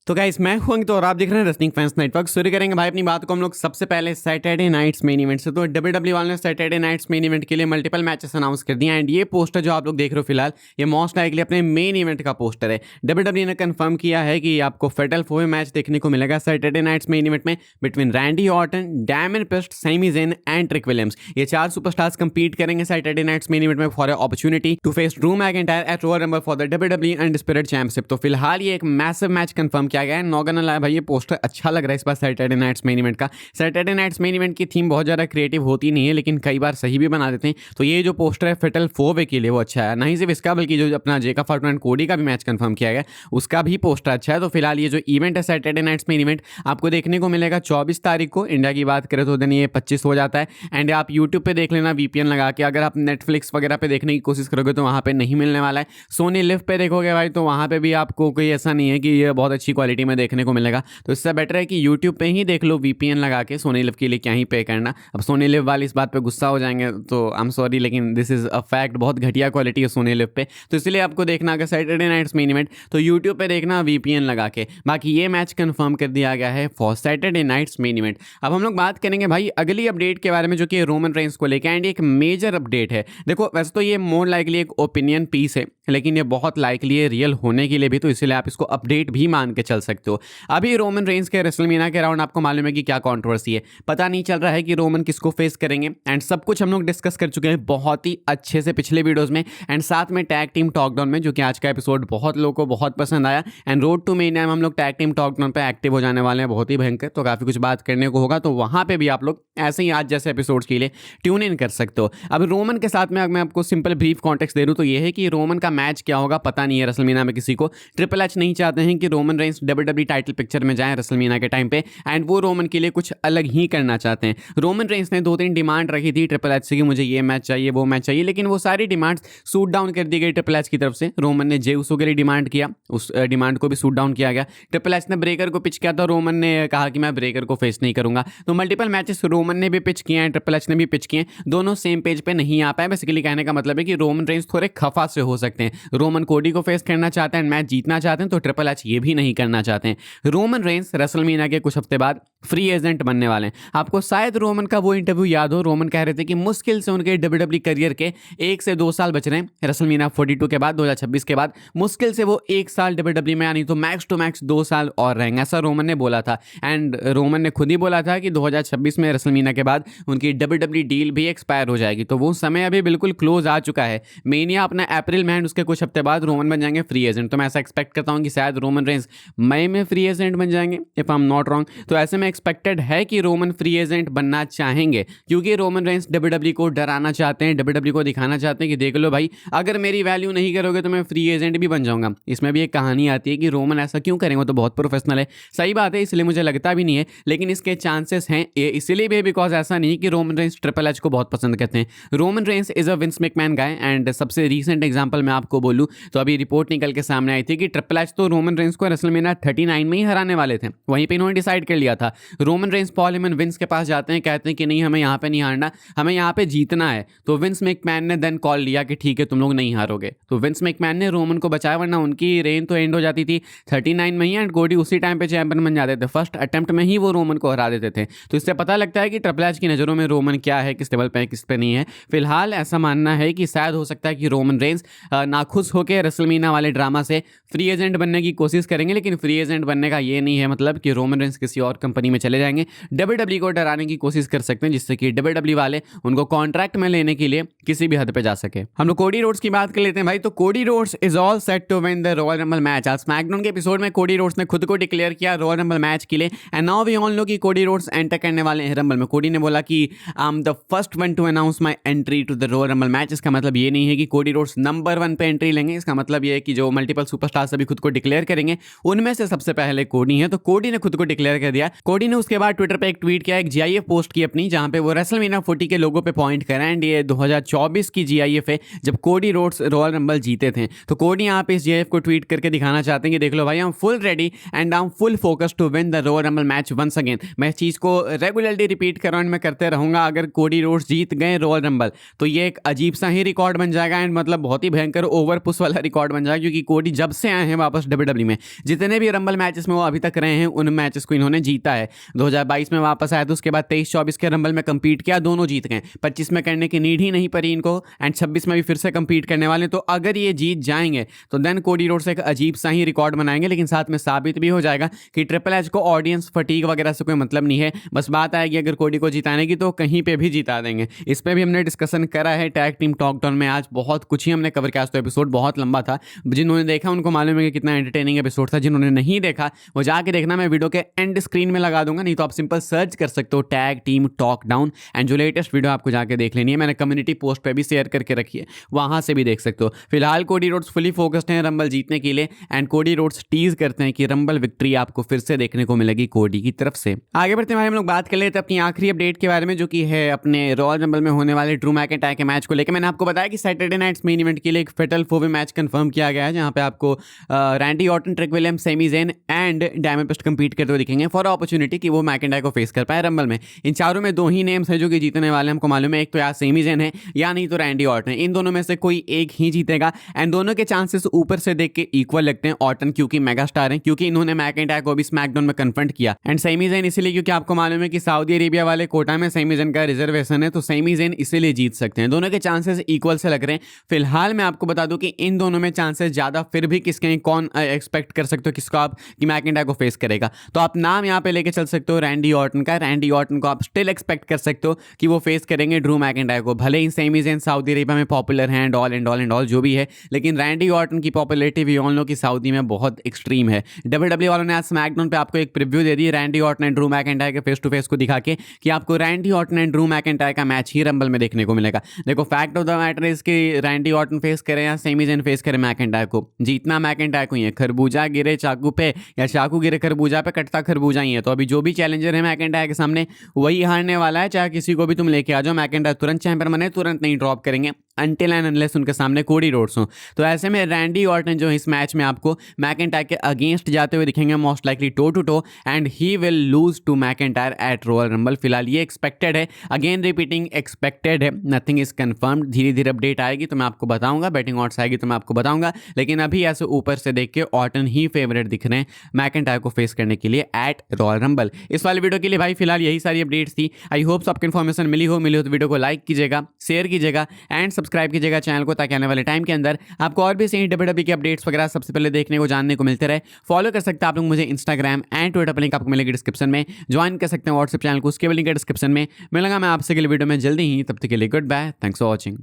तो गाइस मैं हूं अंकित और आप देख रहे हैं रेसलिंग फैंस नेटवर्क। शुरू करेंगे भाई अपनी बात को हम लोग सबसे पहले सैटरडे नाइट्स मेन इवेंट से। तो डब्ल्यूडब्ल्यू वाले ने सैटरडे नाइट्स मेन इवेंट के लिए मल्टीपल मैचेस अनाउंस कर दिया एंड ये पोस्टर जो आप लोग देख रहे हो फिलहाल ये मोस्ट लाइकली अपने मेन इवेंट का पोस्टर है। डब्ल्यूडब्ल्यू ने कंफर्म किया है कि आपको फेटल 4 मैच देखने को मिलेगा सैटरडे नाइट्स मेन इवेंट में between Randy Orton, Damian Priest, Sami Zayn and Trick Williams. ये 4 सुपरस्टार्स कंपीट करेंगे सैटरडे नाइट्स मेन इवेंट में for a opportunity to face Drew McIntyre at Royal Rumble for the WWE undisputed championship. तो फिलहाल ये एक massive match confirm किया गया है। नॉगन भाई ये पोस्टर अच्छा लग रहा है इस बार सैटरडे नाइट्स मेन इवेंट का। सैटरडे नाइट्स मेन इवेंट की थीम बहुत ज़्यादा क्रिएटिव होती नहीं है लेकिन कई बार सही भी बना देते हैं। तो ये जो पोस्टर है फेटल 4 वे के लिए वो अच्छा है। नहीं सिर्फ इसका बल्कि जो अपना जेका फार्टून एंड कोडी का भी मैच कंफर्म किया गया उसका भी पोस्टर अच्छा है। तो फिलहाल ये जो इवेंट है सैटरडे नाइट्स मेन इवेंट आपको देखने को मिलेगा 24 तारीख को। इंडिया की बात करें तो दिन ये 25 हो जाता है एंड आप यूट्यूब पे देख लेना वीपीएन लगा के। अगर आप नेटफ्लिक्स वगैरह पे देखने की कोशिश करोगे तो वहाँ पे नहीं मिलने वाला है। सोनी लिव पे देखोगे भाई तो वहाँ पे भी आपको कोई ऐसा नहीं है कि ये बहुत अच्छी क्वालिटी में देखने को मिलेगा। तो इससे बेटर है कि यूट्यूब पे ही देख लो वीपीएन लगा के। सोनी लिव के लिए क्या ही पे करना। अब सोनी लिव वाले इस बात पे गुस्सा हो जाएंगे तो आई एम सॉरी लेकिन दिस इज़ अ फैक्ट। बहुत घटिया क्वालिटी है सोनी लिव पे। तो इसलिए आपको देखना अगर सैटरडे नाइट्स मेन इवेंट तो यूट्यूब पे देखना वीपीएन लगा के। बाकी ये मैच कंफर्म कर दिया गया है for Saturday night's main event. अब हम लोग बात करेंगे भाई अगली अपडेट के बारे में जो कि रोमन रेंस को लेकर एंड एक मेजर अपडेट है। देखो वैसे तो ये मोर लाइकली एक ओपिनियन पीस है लेकिन ये बहुत लाइकली है रियल होने के लिए भी। तो इसलिए आप इसको अपडेट भी मान के चल सकते हो। अभी रोमन रेंस के रेसलमेनिया के राउंड आपको मालूम है कि क्या कंट्रोवर्सी है। पता नहीं चल रहा है कि रोमन किसको फेस करेंगे एंड सब कुछ हम लोग डिस्कस कर चुके हैं बहुत ही अच्छे से पिछले वीडियोस में एंड साथ में टैग टीम टॉकडाउन में, जो कि आज का एपिसोड बहुत लोगों को बहुत पसंद आया। एंड रोड टू मेनिया में हम लोग टैग टीम टॉकडाउन पे एक्टिव हो जाने वाले हैं बहुत ही भयंकर। तो काफ़ी कुछ बात करने को होगा। तो वहाँ पे भी आप लोग ऐसे ही आज जैसे एपिसोड्स के लिए ट्यून इन कर सकते हो। अब रोमन के साथ में अगर मैं आपको सिंपल ब्रीफ कॉन्टेक्स्ट दे दूँ तो ये है कि रोमन का मैच क्या होगा पता नहीं है रेसलमेनिया में किसी को। ट्रिपल एच नहीं चाहते हैं कि Roman Reigns WWE title picture में जाएं रेसलमेनिया के टाइम पे एंड वो रोमन के लिए कुछ अलग ही करना चाहते हैं। रोमन रेंस ने 2-3 डिमांड रखी थी ट्रिपल एच से कि मुझे ये मैच चाहिए वो मैच चाहिए, लेकिन वो सारी डिमांड्स सूट डाउन कर दी गई ट्रिपल एच की तरफ से। रोमन ने जे उसो के लिए डिमांड किया, उस डिमांड को भी सूट डाउन किया गया। ट्रिपल एच ने ब्रेकर को पिच किया था, रोमन ने कहा कि मैं ब्रेकर को फेस नहीं करूंगा। तो मल्टीपल मैचेस रोमन ने भी पिच किए हैं, ट्रिपल एच ने भी पिच किए, दोनों सेम पेज पे नहीं आ पाए। बेसिकली कहने का मतलब है कि रोमन रेंस थोड़े खफा से हो सकते हैं। रोमन कोडी को फेस करना चाहते हैं, मैच जीतना चाहते हैं, तो ट्रिपल एच ये भी नहीं करना चाहते हैं। रोमन रेंस रेसलमेनिया के कुछ हफ्ते बाद फ्री एजेंट बनने वाले हैं। आपको शायद रोमन का वो इंटरव्यू याद हो, रोमन कह रहे थे कि मुश्किल से उनके डब्ल्यूडब्ल्यू करियर के 1 से 2 साल बच रहे हैं रेसलमेनिया 42 के बाद, 2026 के बाद मुश्किल से वो 1 साल डब्ल्यूडब्ल्यू में, यानी तो मैक्स टू मैक्स 2 साल और रहेंगे, ऐसा रोमन ने बोला था। एंड रोमन ने खुद ही बोला था कि 2026 में रेसलमेनिया के बाद उनकी डब्ल्यूडब्ल्यू डील भी एक्सपायर हो जाएगी। तो वो समय अभी बिल्कुल क्लोज आ चुका है। मेनिया अपना अप्रैल में, उसके कुछ हफ्ते बाद रोमन बन जाएंगे फ्री एजेंट। तो मैं ऐसा एक्सपेक्ट करता हूँ कि शायद रोमन रेंस मई में फ्री एजेंट बन जाएंगे if I am not wrong. तो ऐसे में एक्सपेक्टेड है कि रोमन फ्री एजेंट बनना चाहेंगे क्योंकि रोमन रेंस डब्ल्यूडब्ल्यू को डराना चाहते हैं, डब्ल्यूडब्ल्यू को दिखाना चाहते हैं कि देख लो भाई अगर मेरी वैल्यू नहीं करोगे तो मैं फ्री एजेंट भी बन जाऊंगा। इसमें भी एक कहानी आती है कि रोमन ऐसा क्यों करेंगे, वो तो बहुत प्रोफेशनल है। सही बात है, इसलिए मुझे लगता भी नहीं है, लेकिन इसके चांसेस हैं इसलिए भी, बिकॉज ऐसा नहीं कि रोमन रेंस ट्रिपल एच को बहुत पसंद करते हैं। Roman Reigns is a Vince McMahon guy and सबसे रीसेंट एग्जांपल मैं आपको बोलूं तो अभी रिपोर्ट निकल के सामने आई थी कि ट्रिपल एच तो रोमन रेंस को रेसलमेनिया 39 में ही हराने वाले थे। वहीं पे इन्होंने डिसाइड कर लिया था। Roman Reigns Paul Heyman Vince के पास जाते हैं, कहते हैं कि नहीं हमें यहाँ पे नहीं हारना, हमें यहाँ पे जीतना है। तो विंस मैकमैन ने देन कॉल लिया कि ठीक है तुम लोग नहीं हारोगे। तो विंस मैकमैन ने रोमन को बचाया, वरना उनकी रेन तो एंड हो जाती थी 39 में ही एंड कोडी उसी टाइम पे चैंपियन बन जाते थे। फर्स्ट अटेम्प्ट में ही वो रोमन को हरा देते थे। तो इससे पता लगता है कि ट्रिपल एच की नज़रों में रोमन क्या है, किस लेवल पे है, किस पे नहीं है। फिलहाल ऐसा मानना है कि शायद हो सकता है कि रोमन रेंस नाखुश होकर रेसलमेनिया वाले ड्रामा से फ्री एजेंट बनने की कोशिश करेंगे, लेकिन फ्री एजेंट बनने का ये नहीं है मतलब कि रोमन रेंस किसी और कंपनी में चले जाएंगे। डब्ल्यूडब्ल्यू को डराने की कोशिश कर सकते हैं जिससे कि डब्ल्यूडब्ल्यू वाले उनको कॉन्ट्रैक्ट में लेने के लिए किसी भी हद पे जा सके। हम लोग कोडी रोड्स की बात कर लेते हैं भाई। तो Cody Rhodes is all set to win the Royal Rumble match. आज स्मैकडाउन के एपिसोड में कोडी रोड्स ने खुद को डिक्लेयर किया रॉयल रंबल मैच के लिए and now we all know कि कोडी रोड्स एंटर करने वाले हैं रंबल में। कोडी ने बोला कि I am the first one to announce my entry to the Royal Rumble match. इसका मतलब ये नहीं है कि कोडी रोड्स नंबर 1 पे एंट्री लेंगे। इसका मतलब ये है कि जो मल्टीपल सुपरस्टार्स अभी खुद को डिक्लेयर करेंगे उनमें से सबसे पहले कोडी है। तो कोडी ने खुद को डिक्लेयर कर दिया। कोडी ने उसके बाद ट्विटर पे एक ट्वीट किया, एक जीआईएफ पोस्ट की अपनी, जहां पे वो रेसलमेनिया 40 के लोगो पे पॉइंट करा एंड ये 2024 की जीआईएफ है जब कोडी रोड्स रॉयल रंबल जीते थे। तो कोडी यहाँ पे इस जीआईएफ को ट्वीट करके दिखाना चाहते हैं कि देख लो भाई I am full ready and I am full focus to win the Royal Rumble match once again. मैं इस चीज को रेगुलरली रिपीट कर रहा हूं, मैं करते रहूंगा। अगर कोडी रोड्स जीत गए रॉयल रंबल तो ये एक अजीब सा ही रिकॉर्ड बन जाएगा एंड मतलब बहुत ही भयंकर ओवर पुश वाला रिकॉर्ड बन जाएगा, क्योंकि कोडी जब से आए हैं वापस डब्ल्यूडब्ल्यू में जितने जितने भी रंबल मैचेस में वो अभी तक रहे हैं उन मैचेस को इन्होंने जीता है। 2022 में वापस आया तो उसके बाद 23-24 के रंबल में कंपीट किया, दोनों जीत गए। 25 में करने की नीड ही नहीं पड़ी इनको एंड 26 में भी फिर से कंपीट करने वाले। तो अगर ये जीत जाएंगे तो देन कोडी रोड्स एक अजीब सा ही रिकॉर्ड बनाएंगे, लेकिन साथ में साबित भी हो जाएगा कि ट्रिपल एच को ऑडियंस फटीक वगैरह से कोई मतलब नहीं है। बस बात आएगी अगर कोडी को जिताने की तो कहीं पे भी जिता देंगे। इस पर भी हमने डिस्कशन करा है टैग टीम टॉक डाउन में, आज बहुत कुछ ही हमने कवर किया। तो एपिसोड बहुत लंबा था, जिन्होंने देखा उनको मालूम है कि कितना एंटरटेनिंग एपिसोड था। जिन्होंने नहीं देखा वो जाके देखना, मैं वीडियो के एंड स्क्रीन में लगा दूंगा, नहीं तो आप सिंपल सर्च कर सकते हो tag team talk down and जो लेटेस्ट वीडियो आपको जाके देख लेनी है। मैंने कम्युनिटी पोस्ट पे भी शेयर करके रखी है, वहां से भी देख सकते हो। फिलहाल कोडी रोड्स फुली फोकस्ड हैं रंबल जीतने के लिए एंड कोडी रोड्स टीज करते हैं कि रंबल विक्ट्री आपको फिर से देखने को मिलेगी कोडी की तरफ से। आगे बढ़ते हैं हम लोग बात कर लेते हैं अपनी आखिरी अपडेट के बारे में, जो कि है अपने रॉयल रंबल में होने वाले ड्रू मैकिंटायर के मैच को लेकर। मैंने आपको बताया कि सैटरडे नाइट्स मेन इवेंट के लिए एक फेटल 4-वे मैच कंफर्म किया गया है, जहां पे आपको Randy Orton, Trick Williams, Sami Zayn and Damian Priest compete करते हुए दिखेंगे फॉर अपॉर्चुनिटी कि वो मैकिंटायर को फेस कर पाए रंबल में। इन चारों में दो ही नेम्स हैं जो कि जीतने वाले हमको मालूम है, एक तो या सेमी ज़ेन है या नहीं तो रैंडी ऑर्टन। इन दोनों में से कोई एक ही जीतेगा एंड दोनों के चांसेस ऊपर से देख के इक्वल लगते हैं। ऑर्टन क्योंकि मेगा स्टार है, क्योंकि इन्होंने मैकिंटायर को भी स्मैकडाउन में कन्फ्रंट किया, एंड सेमी ज़ेन इसलिए क्योंकि आपको मालूम है कि सऊदी अरेबिया वाले कोटा में सेमी ज़ेन का रिजर्वेशन है, तो सेमी ज़ेन इसीलिए जीत सकते हैं। दोनों के चांसेस इक्वल से लग रहे हैं। फिलहाल मैं आपको बता दूं कि इन दोनों में चांसेस ज्यादा फिर भी किसके, कौन एक्सपेक्ट कर सकते हो किसको आप कि मैकिंटायर को फेस करेगा, तो आप नाम यहां पे लेके चल सकते हो रैंडी ऑर्टन का। रैंडी ऑर्टन को आप स्टिल एक्सपेक्ट कर सकते हो कि वो फेस करेंगे ड्रू मैकिंटायर को। भले ही सेमी ज़ेन सऊदी अरेबिया में पॉपुलर है एंड ऑल जो भी है, लेकिन रैंडी ऑर्टन की पॉपुलैरिटी भी ऑन लो की सऊदी में बहुत एक्सट्रीम है। डब्ल्यूडब्ल्यूई वालों ने आज स्मैकडाउन पे आपको एक preview they the Randy Orton and Drew McIntyre के फेस टू फेस को दिखा के कि आपको Randy Orton and Drew McIntyre का मैच ही रंबल में देखने को मिलेगा। देखो fact of the matter is कि रैंडी ऑर्टन फेस करे या सेमी ज़ेन फेस करे मैकिंटायर को, जीतना मैकिंटायर को ही है। खरबूजा गिरे चाकू पे या चाकू गिरे खरबूजा पे, कटता खरबूजा ही है। तो अभी जो भी चैलेंजर है मैकिंटायर के सामने वही हारने वाला है, चाहे किसी को भी तुम लेके आ जाओ। मैकिंटायर तुरंत चैंपियन बने, तुरंत नहीं ड्रॉप करेंगे अनटिल एंड अनलेस उनके सामने कोडी रोड्स हो। तो ऐसे में रैंडी ऑर्टन जो इस मैच में आपको मैकिंटायर के अगेंस्ट जाते हुए दिखेंगे, most likely toe to toe, and he will lose to McIntyre at Royal Rumble. फिलहाल ये एक्सपेक्टेड है, अगेन रिपीटिंग एक्सपेक्टेड है, नथिंग इज कंफर्म्ड। धीरे धीरे अपडेट आएगी तो मैं आपको बताऊंगा, बैटिंग ऑड्स आएगी तो मैं आपको बताऊंगा, लेकिन अभी ऐसे ऊपर से देख के ऑर्टन ही फेवरेट दिख रहे हैं मैकिंटायर को फेस करने के लिए एट रॉयल रंबल। इस वाले वीडियो के लिए भाई फिलहाल यही सारी अपडेट्स थी। आई होप आपको इन्फॉर्मेशन मिली हो तो वीडियो को लाइक कीजिएगा, शेयर कीजिएगा एंड सब्सक्राइब कीजिएगा चैनल को, ताकि आने वाले टाइम के अंदर आपको और भी सही डब्ल्यूडब्ल्यूई के अपडेट्स वगैरह सबसे पहले देखने को, जानने को मिलते रहे। फॉलो कर सकते हैं आप लोग मुझे इंस्टाग्राम एंड ट्विटर पर, लिंक आपको मिलेगी डिस्क्रिप्शन में। ज्वाइन कर सकते हैं व्हाट्सएप चैनल को, उसके भी लिंक है डिस्क्रिप्शन में। मिलूंगा मैं आपसे अगले वीडियो में जल्दी ही, तब तक के लिए good bye, thanks for watching.